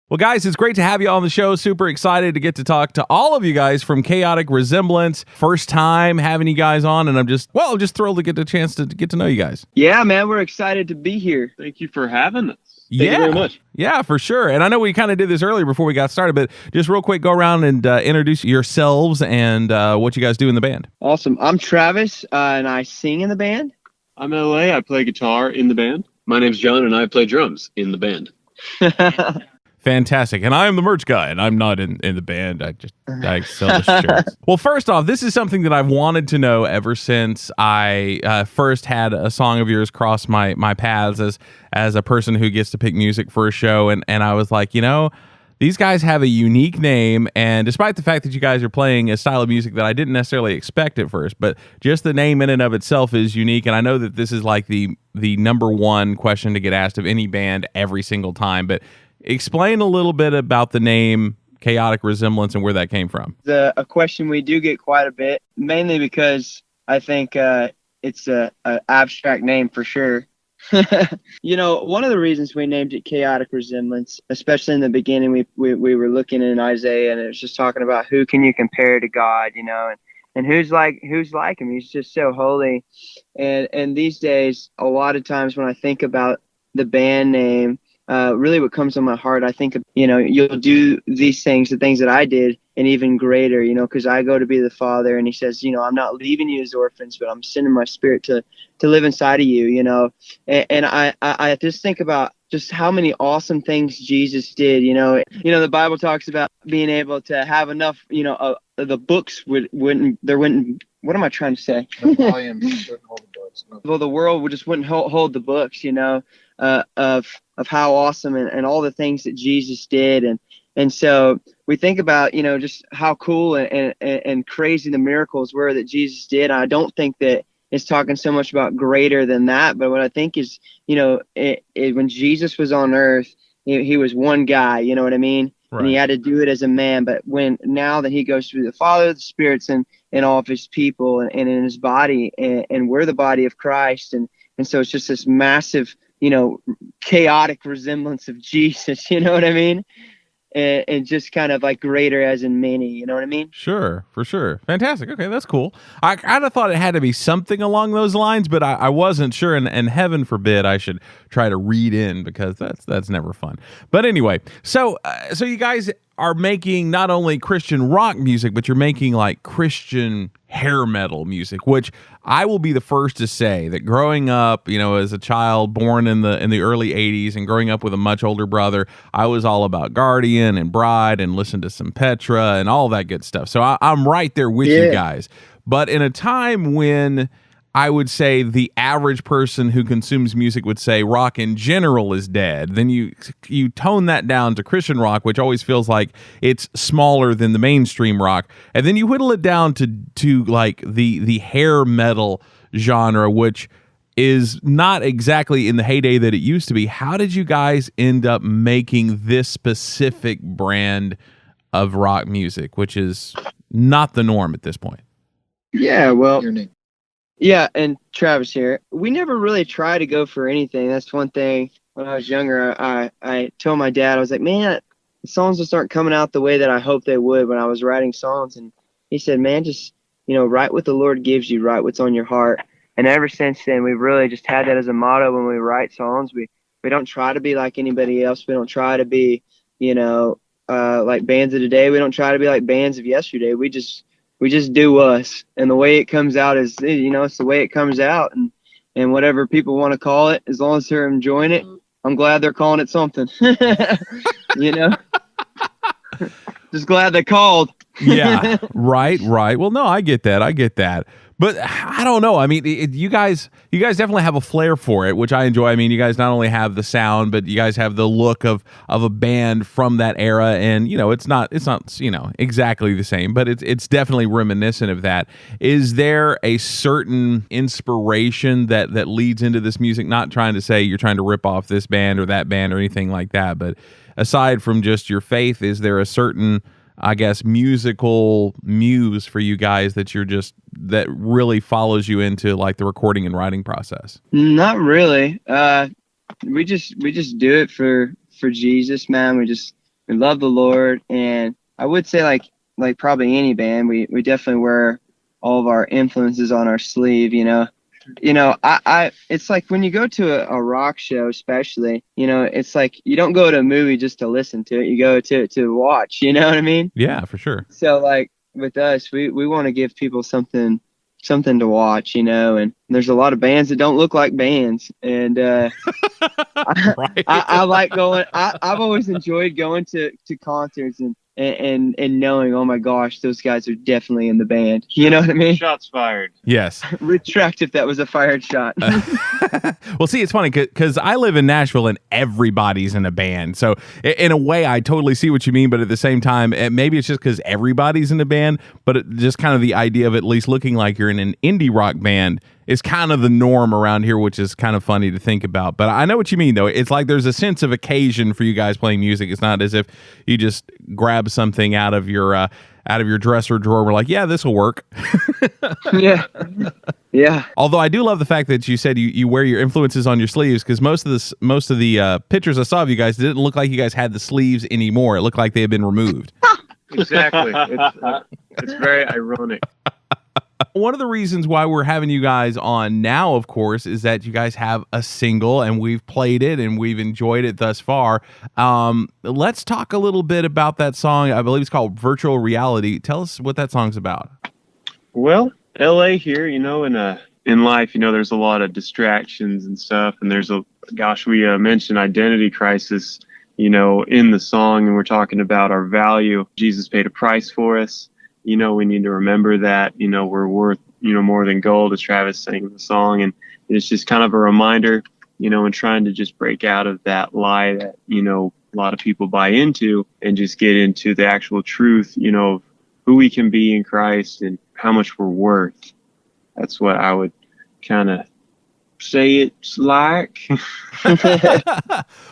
Well, guys, it's great to have you on the show. Super excited to get to talk to all of you guys from Chaotic Resemblance. First time having you guys on, and I'm just thrilled to get the chance to get to know you guys. Yeah, man, we're excited to be here. Thank you for having us. Thank you very much. Yeah, for sure. And I know we kind of did this earlier before we got started, but just real quick, go around and introduce yourselves and what you guys do in the band. Awesome. I'm Travis, and I sing in the band. I'm LA. I play guitar in the band. My name's John, and I play drums in the band. Fantastic. And I'm the merch guy, and I'm not in the band. I sell the shirts. Well, first off, this is something that I've wanted to know ever since I first had a song of yours cross my paths as a person who gets to pick music for a show. And I was like, these guys have a unique name, and despite the fact that you guys are playing a style of music that I didn't necessarily expect at first, but just the name in and of itself is unique, and I know that this is like the number one question to get asked of any band every single time, but explain a little bit about the name Chaotic Resemblance and where that came from. A question we do get quite a bit, mainly because I think it's an abstract name for sure. One of the reasons we named it Chaotic Resemblance, especially in the beginning, we were looking in Isaiah, and it was just talking about who can you compare to God, and who's like him. He's just so holy. And these days, a lot of times when I think about the band name, really what comes to my heart, I think, you'll do these things, the things that I did, and even greater, because I go to be the Father, and he says, I'm not leaving you as orphans, but I'm sending my Spirit to live inside of you, and I just think about just how many awesome things Jesus did. The Bible talks about being able to have enough, the books wouldn't, what am I trying to say? The volumes wouldn't hold the books. No. Well, the world just wouldn't hold the books, of how awesome and all the things that Jesus did. And so we think about, just how cool and crazy the miracles were that Jesus did. I don't think that it's talking so much about greater than that. But what I think is, when Jesus was on earth, he was one guy, you know what I mean? Right. And he had to do it as a man. But now that he goes through the Father, the Spirits, and all of his people and in his body, and we're the body of Christ. And so it's just this massive, chaotic resemblance of Jesus, you know what I mean? And just kind of like greater as in many, you know what I mean? Sure, for sure. Fantastic. Okay, that's cool. I kind of thought it had to be something along those lines, but I wasn't sure, and heaven forbid I should try to read in, because that's never fun. But anyway, so you guys are making not only Christian rock music, but you're making like Christian hair metal music, which I will be the first to say that growing up, as a child born in the early 80s and growing up with a much older brother, I was all about Guardian and Bride and listened to some Petra and all that good stuff. So I'm right there with you guys. But in a time when I would say the average person who consumes music would say rock in general is dead, then you tone that down to Christian rock, which always feels like it's smaller than the mainstream rock, and then you whittle it down to like the hair metal genre, which is not exactly in the heyday that it used to be. How did you guys end up making this specific brand of rock music, which is not the norm at this point? Yeah, well, Your name. yeah, and Travis here. We never really try to go for anything. That's one thing. When I was younger, I told my dad, I was like, man, the songs just aren't coming out the way that I hoped they would when I was writing songs. And he said, man, just, write what the Lord gives you, write what's on your heart. And ever since then, we've really just had that as a motto when we write songs. We don't try to be like anybody else. We don't try to be, like bands of today. We don't try to be like bands of yesterday. We just do us, and the way it comes out is, it's the way it comes out, and whatever people want to call it, as long as they're enjoying it, I'm glad they're calling it something. Just glad they called. Yeah, right. Well, no, I get that. But I don't know. I mean, you guys definitely have a flair for it, which I enjoy. I mean, you guys not only have the sound, but you guys have the look of a band from that era, and it's not exactly the same, but it's definitely reminiscent of that. Is there a certain inspiration that leads into this music? Not trying to say you're trying to rip off this band or that band or anything like that, but aside from just your faith, is there a certain, I guess, musical muse for you guys that really follows you into like the recording and writing process? Not really. We just do it for Jesus, man. We we love the Lord, and I would say like probably any band, we definitely wear all of our influences on our sleeve, I it's like when you go to a rock show, especially, it's like you don't go to a movie just to listen to it, you go to watch, you know what I mean? Yeah, for sure. So like with us, we want to give people something to watch, and there's a lot of bands that don't look like bands, and Right. I like going. I've always enjoyed going to concerts and knowing, oh my gosh, those guys are definitely in the band. You know what I mean? Shots fired. Yes. Retract if that was a fired shot. Well, see, it's funny because I live in Nashville and everybody's in a band. So in a way, I totally see what you mean. But at the same time, maybe it's just because everybody's in a band, but just kind of the idea of at least looking like you're in an indie rock band is kind of the norm around here, which is kind of funny to think about. But I know what you mean, though. It's like there's a sense of occasion for you guys playing music. It's not as if you just grab something out of your dresser drawer. We're like, yeah, this will work. Yeah. Although I do love the fact that you said you wear your influences on your sleeves, because most of the pictures I saw of you guys didn't look like you guys had the sleeves anymore. It looked like they had been removed. Exactly. It's very ironic. One of the reasons why we're having you guys on now, of course, is that you guys have a single and we've played it and we've enjoyed it thus far. Let's talk a little bit about that song. I believe it's called Virtual Reality. Tell us what that song's about. Well, LA here, in life, there's a lot of distractions and stuff. And we mentioned identity crisis, in the song, and we're talking about our value. Jesus paid a price for us. We need to remember that, we're worth, more than gold, as Travis sang in the song. And it's just kind of a reminder, and trying to just break out of that lie that, a lot of people buy into, and just get into the actual truth, of who we can be in Christ and how much we're worth. That's what I would kind of say it's like.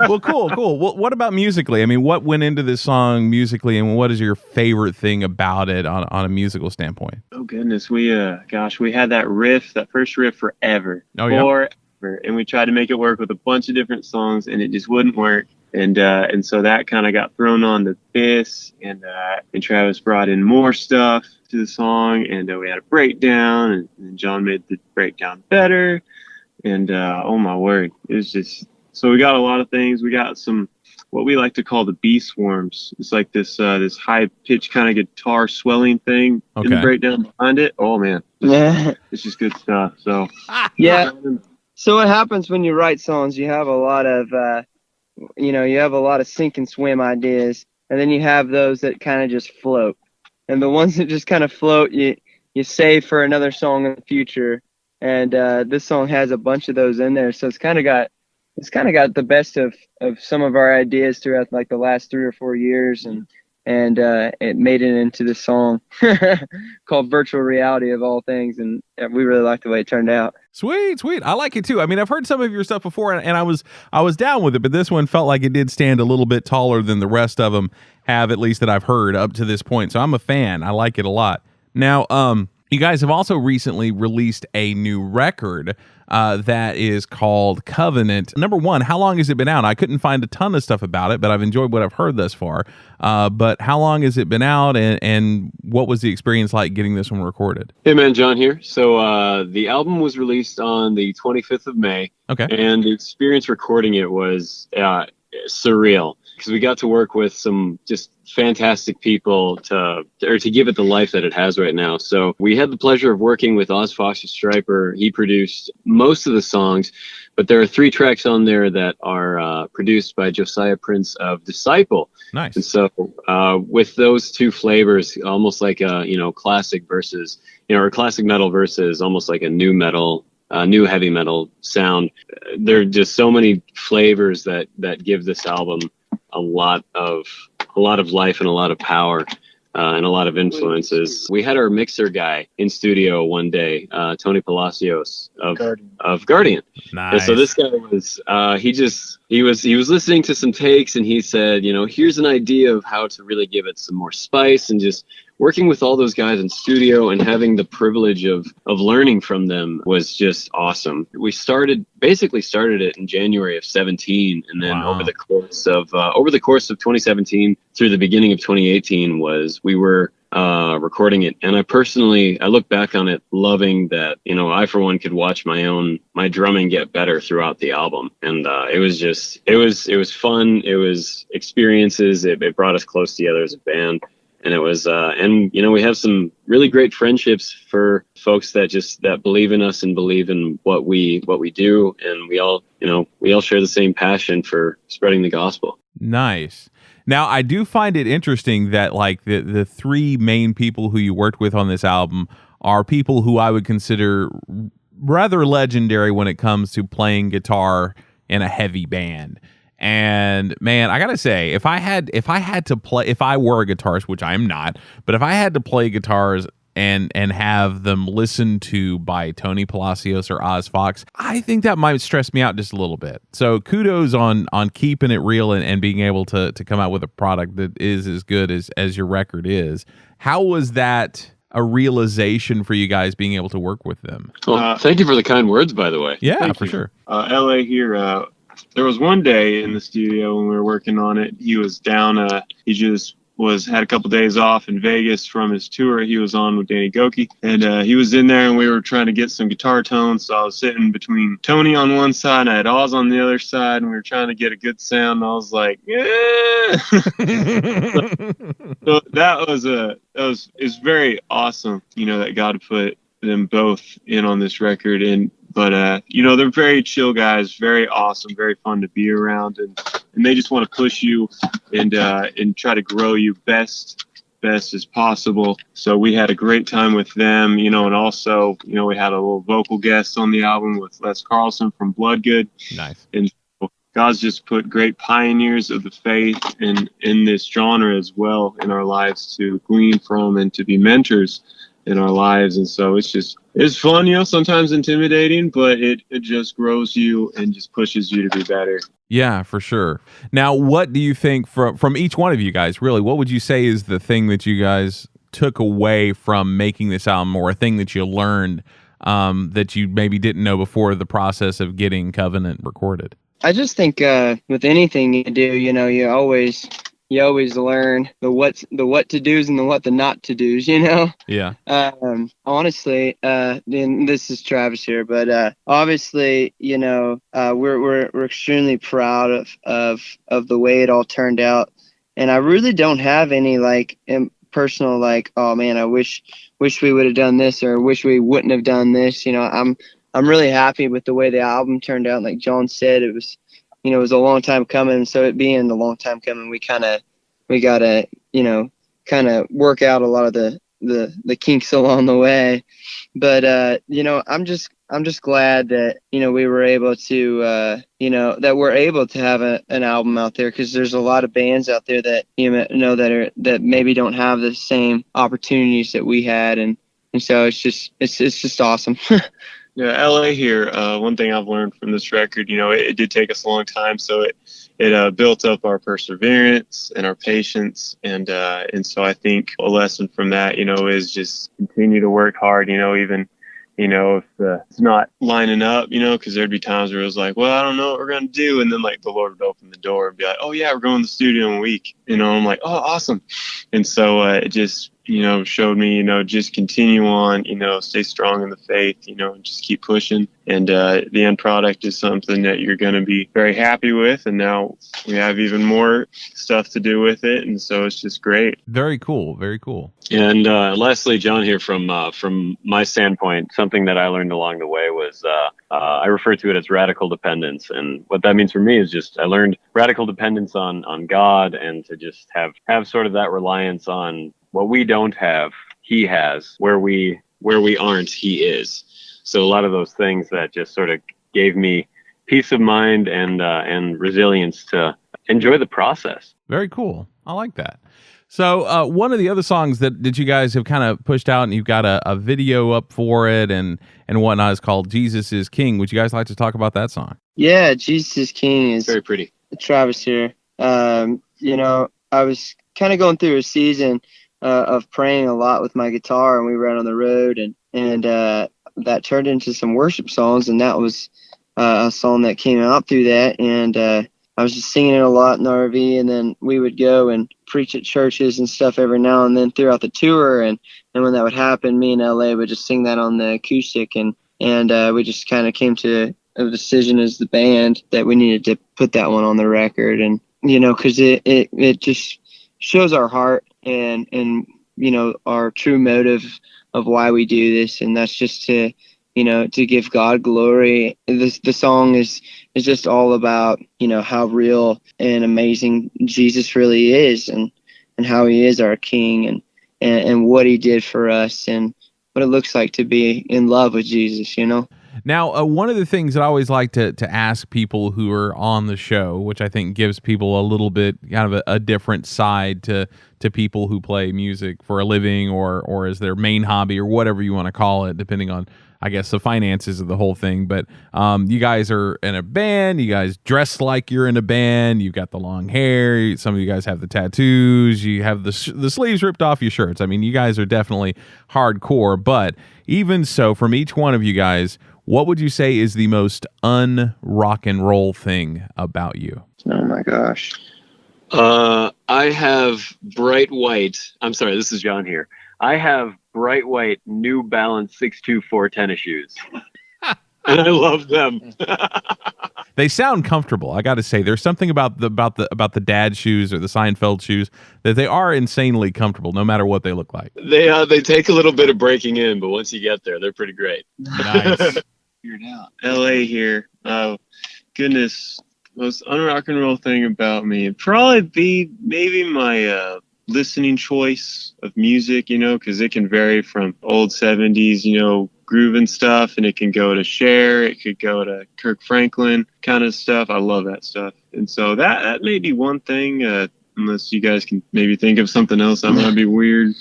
Well, cool. What about musically? I mean, what went into this song musically, and what is your favorite thing about it on a musical standpoint? Oh goodness, we had that first riff forever. Oh yeah. Forever. And we tried to make it work with a bunch of different songs, and it just wouldn't work. And so that kind of got thrown on to this, and Travis brought in more stuff to the song, and we had a breakdown, and John made the breakdown better. And oh my word, it was just, so we got a lot of things. We got some, what we like to call the bee swarms. It's like this high pitched kind of guitar swelling thing in the breakdown behind it. Oh man, it's just good stuff. So yeah. So what happens when you write songs? You have a lot of, sink and swim ideas, and then you have those that kind of just float. And the ones that just kind of float, you save for another song in the future. And this song has a bunch of those in there, so it's kind of got the best of some of our ideas throughout like the last 3 or 4 years, and it made it into this song called Virtual Reality of all things, and we really like the way it turned out. Sweet. I like it too. I mean, I've heard some of your stuff before, and I was down with it, but this one felt like it did stand a little bit taller than the rest of them have, at least that I've heard up to this point. So I'm a fan. I like it a lot. Now, you guys have also recently released a new record that is called Covenant. Number one, how long has it been out? I couldn't find a ton of stuff about it, but I've enjoyed what I've heard thus far. But how long has it been out, and what was the experience like getting this one recorded? Hey man, John here. So the album was released on the 25th of May. Okay. And the experience recording it was surreal, because we got to work with some just fantastic people to give it the life that it has right now. So we had the pleasure of working with Oz Fox Striper. He produced most of the songs, but there are 3 tracks on there that are produced by Josiah Prince of Disciple. Nice. And so with those 2 flavors, almost like a classic versus or classic metal versus almost like a new metal, new heavy metal sound. There are just so many flavors that give this album a lot of life and a lot of power, and a lot of influences. We had our mixer guy in studio one day, Tony Palacios of Guardian. Nice. And so this guy was, he just he was listening to some takes, and he said, here's an idea of how to really give it some more spice, and just working with all those guys in studio and having the privilege of learning from them was just awesome. We basically started it in January of 17, and then Wow. over the course of 2017 through the beginning of 2018 we were recording it. And I look back on it loving that, I for one could watch my drumming get better throughout the album. And it was fun. It was experiences. It brought us close together as a band. And it was, we have some really great friendships for folks that believe in us and believe in what we do. And we all share the same passion for spreading the gospel. Nice. Now, I do find it interesting that like the three main people who you worked with on this album are people who I would consider rather legendary when it comes to playing guitar in a heavy band. And man, I gotta say, if I were a guitarist, which I am not, but if I had to play guitars and have them listened to by Tony Palacios or Oz Fox, I think that might stress me out just a little bit. So kudos on keeping it real and being able to come out with a product that is as good as your record is. How was that a realization for you guys being able to work with them? Well, thank you for the kind words, by the way. Yeah, Thank for you. sure. LA here. There was one day in the studio when we were working on it. He was down. He just had a couple days off in Vegas from his tour he was on with Danny Goki, and he was in there, and we were trying to get some guitar tones. So I was sitting between Tony on one side, and I had Oz on the other side, and we were trying to get a good sound. And I was like, yeah. So it's very awesome, that God put them both in on this record. But they're very chill guys, very awesome, very fun to be around, and they just want to push you and try to grow you best as possible. So we had a great time with them, and also, we had a little vocal guest on the album with Les Carlson from Bloodgood. Nice. And God's just put great pioneers of the faith in this genre as well in our lives to glean from and to be mentors in our lives. And so it's fun, sometimes intimidating, but it just grows you and just pushes you to be better. Yeah, for sure. Now, what do you think from each one of you guys, really, what would you say is the thing that you guys took away from making this album, or a thing that you learned that you maybe didn't know before the process of getting Covenant recorded? I just think with anything you do, you always learn the what to do's and the what the not to do's. Yeah. Honestly, and this is Travis here, but obviously, we're extremely proud of the way it all turned out, and I really don't have any personal oh man, I wish we would have done this, or wish we wouldn't have done this. I'm really happy with the way the album turned out. Like John said, it was a long time coming. So it being a long time coming, we gotta, kind of work out a lot of the kinks along the way. But, I'm just glad that, we were able to, that we're able to have an album out there, because there's a lot of bands out there that, that maybe don't have the same opportunities that we had. And so it's just awesome. Yeah, LA here. One thing I've learned from this record, it did take us a long time, so it built up our perseverance and our patience, and so I think a lesson from that, is just continue to work hard. Even if it's not lining up, because there'd be times where it was like, well, I don't know what we're gonna do, and then the Lord would open the door and be like, oh yeah, we're going to the studio in a week. I'm like, oh, awesome. And so it just showed me, just continue on, stay strong in the faith, and just keep pushing. And the end product is something that you're going to be very happy with. And now we have even more stuff to do with it. And so it's just great. Very cool. Very cool. And lastly, John here, from my standpoint, something that I learned along the way was I refer to it as radical dependence. And what that means for me is just I learned radical dependence on God, and to just have sort of that reliance on what we don't have, he has. Where we aren't, he is. So a lot of those things that just sort of gave me peace of mind and resilience to enjoy the process. Very cool. I like that. So one of the other songs that you guys have kind of pushed out and you've got a video up for it and whatnot is called Jesus is King. Would you guys like to talk about that song? Yeah, Jesus is King is Very pretty. Travis here. I was kind of going through a season of praying a lot with my guitar, and we were out on the road, and that turned into some worship songs, and that was a song that came out through that, and I was just singing it a lot in the RV, and then we would go and preach at churches and stuff every now and then throughout the tour, and when that would happen, me and LA would just sing that on the acoustic, and we just kind of came to a decision as the band that we needed to put that one on the record, and because it just shows our heart and our true motive of why we do this, and that's just to give God glory. The song is just all about how real and amazing Jesus really is, and how he is our King, and what he did for us, and what it looks like to be in love with Jesus. Now, one of the things that I always like to ask people who are on the show, which I think gives people a little bit kind of a different side to people who play music for a living or as their main hobby or whatever you want to call it, depending on, I guess, the finances of the whole thing. But you guys are in a band. You guys dress like you're in a band. You've got the long hair. Some of you guys have the tattoos. You have the sleeves ripped off your shirts. I mean, you guys are definitely hardcore. But even so, from each one of you guys, what would you say is the most un-rock and roll thing about you? Oh my gosh. I have bright white. I'm sorry, this is John here. I have bright white New Balance 624 tennis shoes, and I love them. They sound comfortable. I got to say, there's something about the dad shoes or the Seinfeld shoes that they are insanely comfortable, no matter what they look like. They take a little bit of breaking in, but once you get there, they're pretty great. Nice. Figured out. LA here. Oh, goodness. Most unrock and roll thing about me. It'd probably be maybe my listening choice of music, because it can vary from old 70s, groove and stuff, and it can go to Cher, it could go to Kirk Franklin kind of stuff. I love that stuff. And so that may be one thing, unless you guys can maybe think of something else that might be weird.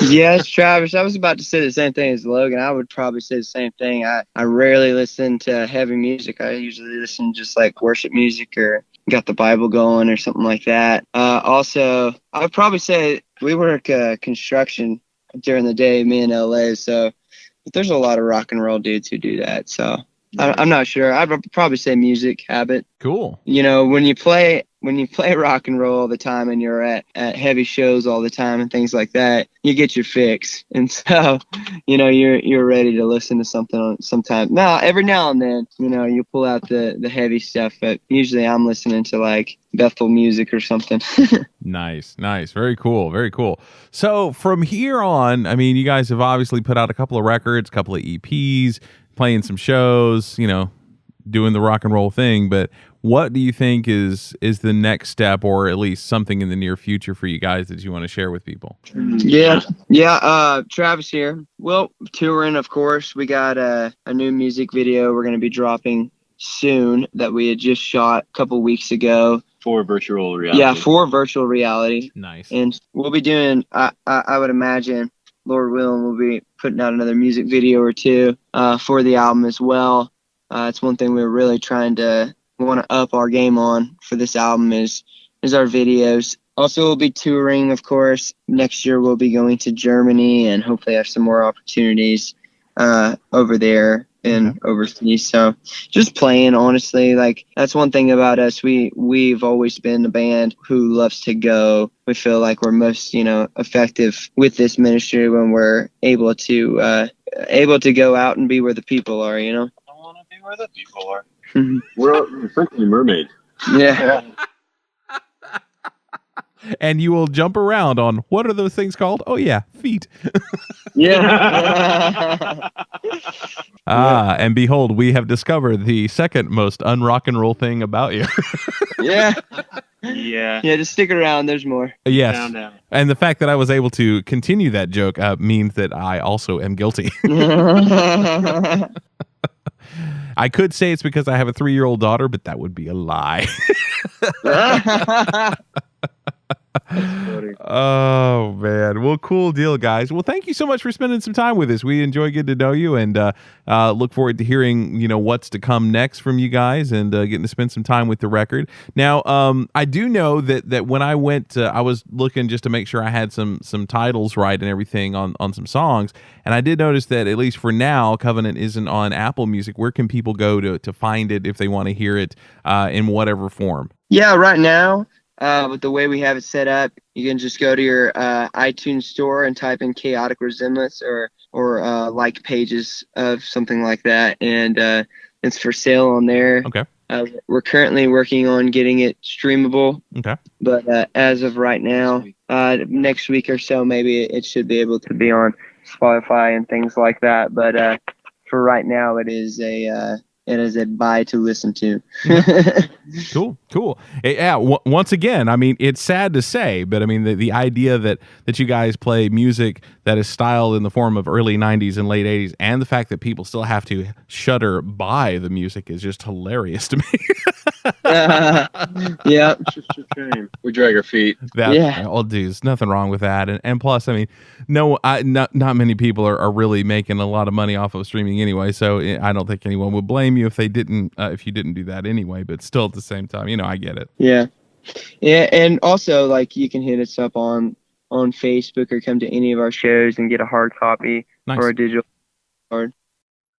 Yes, Travis, I was about to say the same thing as Logan. I would probably say the same thing. I rarely listen to heavy music. I usually listen just like worship music or got the Bible going or something like that. Also, I would probably say we work construction during the day, me and LA, so but there's a lot of rock and roll dudes who do that. So I'm not sure. I'd probably say music habit. Cool. When you play rock and roll all the time and you're at heavy shows all the time and things like that, you get your fix. And so, you're ready to listen to something sometime. Now, every now and then, you pull out the heavy stuff, but usually I'm listening to like Bethel music or something. Nice. Very cool. Very cool. So from here on, I mean, you guys have obviously put out a couple of records, a couple of EPs, playing some shows, doing the rock and roll thing, but what do you think is the next step, or at least something in the near future for you guys that you want to share with people? Yeah. Travis here. Well, touring, of course. We got a new music video we're going to be dropping soon that we had just shot a couple weeks ago. For virtual reality. Yeah, for virtual reality. Nice. And we'll be doing, I would imagine, Lord willing, we'll be putting out another music video or two for the album as well. It's one thing we're really trying to want to up our game on for this album is our videos. Also, we'll be touring, of course. Next year, we'll be going to Germany and hopefully have some more opportunities over there and overseas. So just playing, honestly, like that's one thing about us. We've always been a band who loves to go. We feel like we're most, effective with this ministry when we're able to go out and be where the people are, I want to be where the people are. We're essentially mermaid. Yeah. And you will jump around on, what are those things called? Oh yeah, feet. Yeah. And behold, we have discovered the second most unrock and roll thing about you. Yeah. Yeah. Yeah, just stick around. There's more. Yes. Down. And the fact that I was able to continue that joke means that I also am guilty. I could say it's because I have a 3-year-old daughter, but that would be a lie. Oh man, well, cool deal, guys. Well, thank you so much for spending some time with us. We enjoy getting to know you, and look forward to hearing what's to come next from you guys, and getting to spend some time with the record. Now, I do know that when I went, I was looking just to make sure I had some titles right and everything on some songs, and I did notice that at least for now, Covenant isn't on Apple Music. Where can people go to find it if they want to hear it in whatever form? Yeah, right now, with the way we have it set up, you can just go to your iTunes store and type in Chaotic Resemblance or like pages of something like that, and it's for sale on there. Okay. We're currently working on getting it streamable. Okay. But as of right now, next week or so, maybe it should be able to be on Spotify and things like that. But for right now, it is a buy to listen to. Cool. Yeah. Once again, I mean, it's sad to say, but I mean, the idea that you guys play music that is styled in the form of early 90s and late 80s, and the fact that people still have to shudder by the music is just hilarious to me. Yeah. It's just a shame. We drag our feet. Oh, dude, there's nothing wrong with that. And plus, I mean, not many people are really making a lot of money off of streaming anyway. So I don't think anyone would blame you if you didn't do that anyway. But still, at the same time, I get it. Yeah. And also, like, you can hit us up on Facebook or come to any of our shows and get a hard copy or a digital card.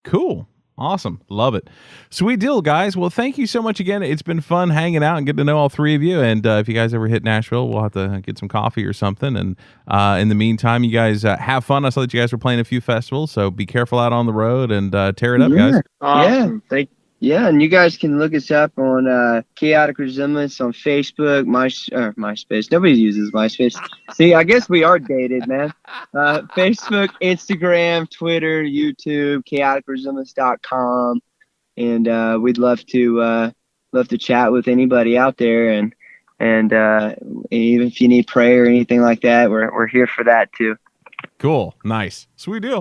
Cool. Awesome. Love it. Sweet deal, guys. Well, thank you so much again. It's been fun hanging out and getting to know all three of you. And if you guys ever hit Nashville, we'll have to get some coffee or something. And in the meantime, you guys have fun. I saw that you guys were playing a few festivals, so be careful out on the road and tear it up, guys. Awesome. Yeah, and you guys can look us up on Chaotic Resemblance on Facebook, MySpace. Nobody uses MySpace. See, I guess we are dated, man. Facebook, Instagram, Twitter, YouTube, chaoticresemblance.com, and we'd love to chat with anybody out there, and even if you need prayer or anything like that, we're here for that too. Cool, nice, sweet deal.